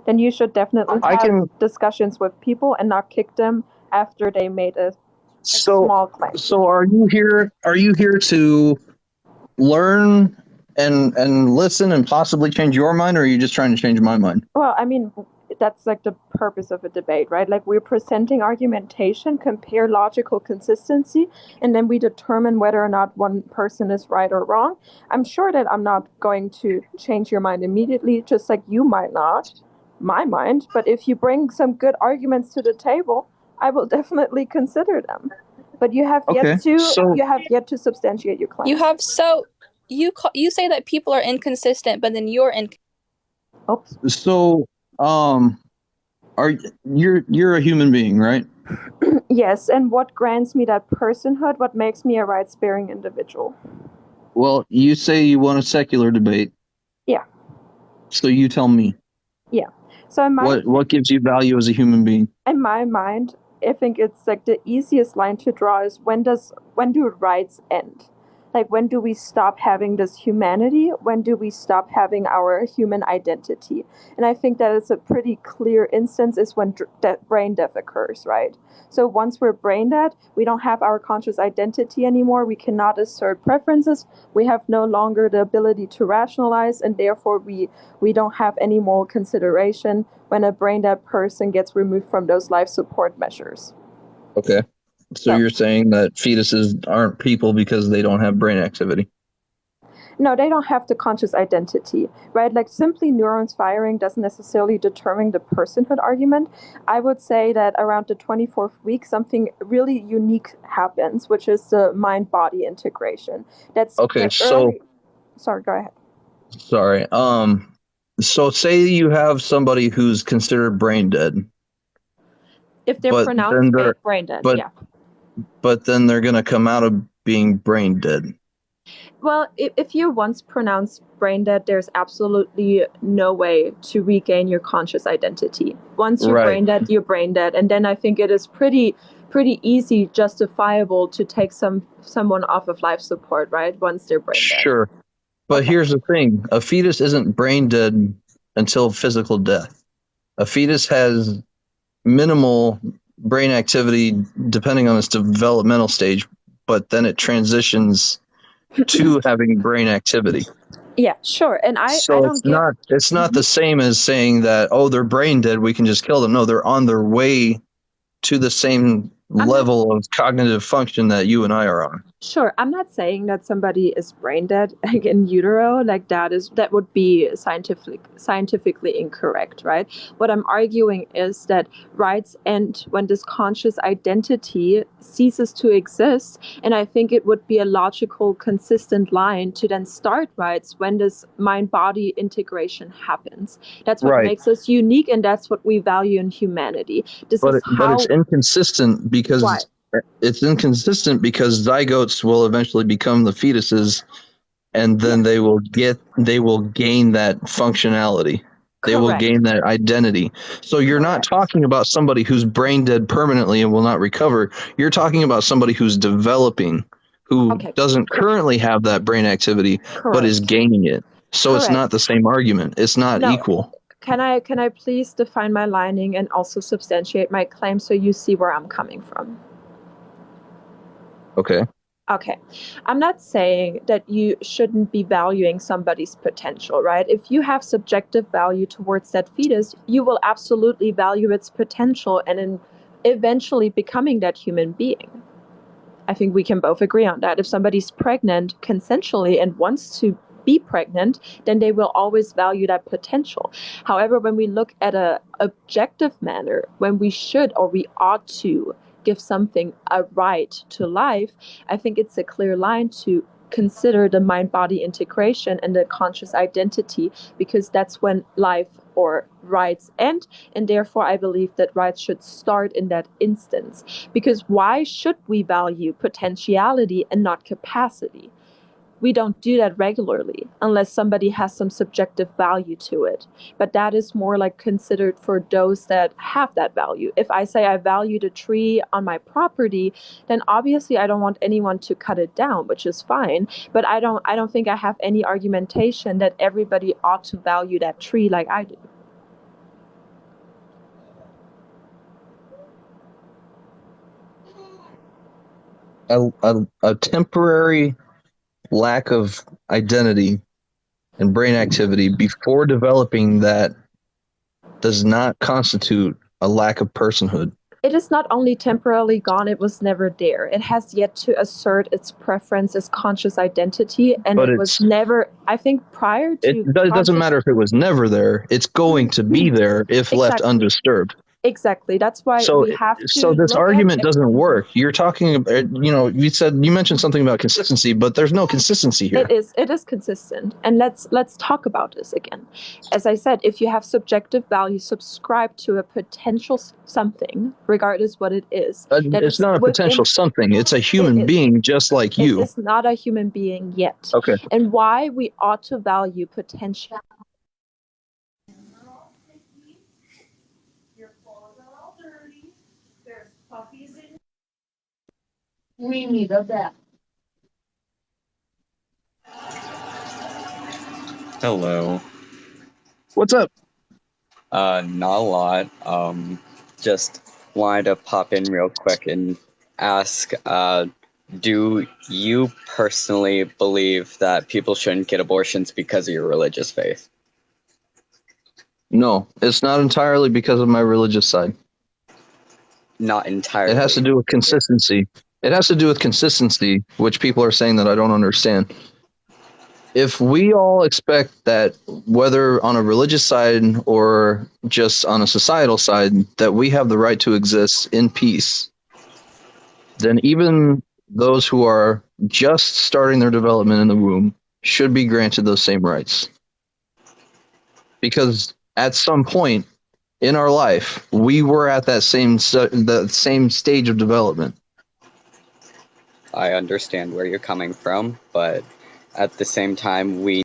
then you should definitely I have can. discussions with people and not kick them after they made a So, small claim. so are you here? Are you here to learn and listen and possibly change your mind, or are you just trying to change my mind? Well, I mean, that's like the purpose of a debate, right? Like we're presenting argumentation, compare logical consistency, and then we determine whether or not one person is right or wrong. I'm sure that I'm not going to change your mind immediately, just like you might not, my mind. But if you bring some good arguments to the table, I will definitely consider them. But you have Okay, yet to substantiate your claim. You say that people are inconsistent, but then you're Oops. so are you're a human being, right? Yes, and what grants me that personhood? What makes me a rights-bearing individual? Well, you say you want a secular debate. Yeah. So you tell me. Yeah. So What gives you value as a human being? in my mind, I think it's like the easiest line to draw is when do rights end? Like when do we stop having this humanity? When do we stop having our human identity? And I think that it's a pretty clear instance is when brain death occurs, right? So once we're brain dead, we don't have our conscious identity anymore. We cannot assert preferences. We have no longer the ability to rationalize, and therefore we don't have any moral consideration when a brain dead person gets removed from those life support measures. Okay. So you're saying that fetuses aren't people because they don't have brain activity? No, they don't have the conscious identity, right? Like simply neurons firing doesn't necessarily determine the personhood argument. I would say that around the 24th week, something really unique happens, which is the mind-body integration. That's okay. Sorry, go ahead. Sorry. So say you have somebody who's considered brain dead. If they're pronounced brain dead, yeah. But then they're going to come out of being brain dead. Well, if you're once pronounced brain dead, there's absolutely no way to regain your conscious identity. Once you're brain dead, you're brain dead. And then I think it is pretty easy, justifiable to take someone off of life support, right? Once they're brain dead. Sure. But here's the thing. A fetus isn't brain dead until physical death. A fetus has minimal brain activity depending on its developmental stage, but then it transitions to having brain activity. Yeah, sure. And it's not the same as saying that, oh, they're brain dead, we can just kill them. No, they're on their way to the same level of cognitive function that you and I are on. Sure. I'm not saying that somebody is brain dead like in utero, like that would be scientifically incorrect, right? What I'm arguing is that rights end when this conscious identity ceases to exist, and I think it would be a logical, consistent line to then start rights when this mind-body integration happens. That's what makes us unique, and that's what we value in humanity. But it's inconsistent because Why? It's inconsistent because zygotes will eventually become the fetuses, and then they will gain that functionality. They will gain that identity. So you're not talking about somebody who's brain dead permanently and will not recover. You're talking about somebody who's developing, who doesn't currently have that brain activity, but is gaining it. So it's not the same argument. It's not equal. Can I please define my lining and also substantiate my claim so you see where I'm coming from? Okay. I'm not saying that you shouldn't be valuing somebody's potential, right? If you have subjective value towards that fetus, you will absolutely value its potential and in eventually becoming that human being. I think we can both agree on that. If somebody's pregnant consensually and wants to be pregnant, then they will always value that potential. However, when we look at an objective manner, when we should or we ought to give something a right to life, I think it's a clear line to consider the mind-body integration and the conscious identity, because that's when life or rights end, and therefore I believe that rights should start in that instance. Because why should we value potentiality and not capacity? We don't do that regularly unless somebody has some subjective value to it. But that is more like considered for those that have that value. If I say I value the tree on my property, then obviously I don't want anyone to cut it down, which is fine. But I don't think I have any argumentation that everybody ought to value that tree like I do. a temporary lack of identity and brain activity before developing that does not constitute a lack of personhood. It is not only temporarily gone, it was never there. It has yet to assert its preference as conscious identity, and But it was never, I think, prior to it doesn't matter if it was never there. It's going to be there if left Exactly. undisturbed. Exactly. That's why we have to. So this argument doesn't work. You're talking about, you mentioned something about consistency, but there's no consistency here. It is consistent, and let's talk about this again. As I said, if you have subjective value, subscribe to a potential something, regardless what it is. It's not a potential something. It's a human being just like you. It is not a human being yet. Okay. And why we ought to value potential. We need a vet. Hello. What's up? Not a lot. Just wanted to pop in real quick and ask, do you personally believe that people shouldn't get abortions because of your religious faith? No, it's not entirely because of my religious side. Not entirely. It has to do with consistency. It has to do with consistency, which people are saying that I don't understand. If we all expect that, whether on a religious side or just on a societal side, that we have the right to exist in peace, then even those who are just starting their development in the womb should be granted those same rights. Because at some point in our life, we were at that same stage of development. I understand where you're coming from, but at the same time, we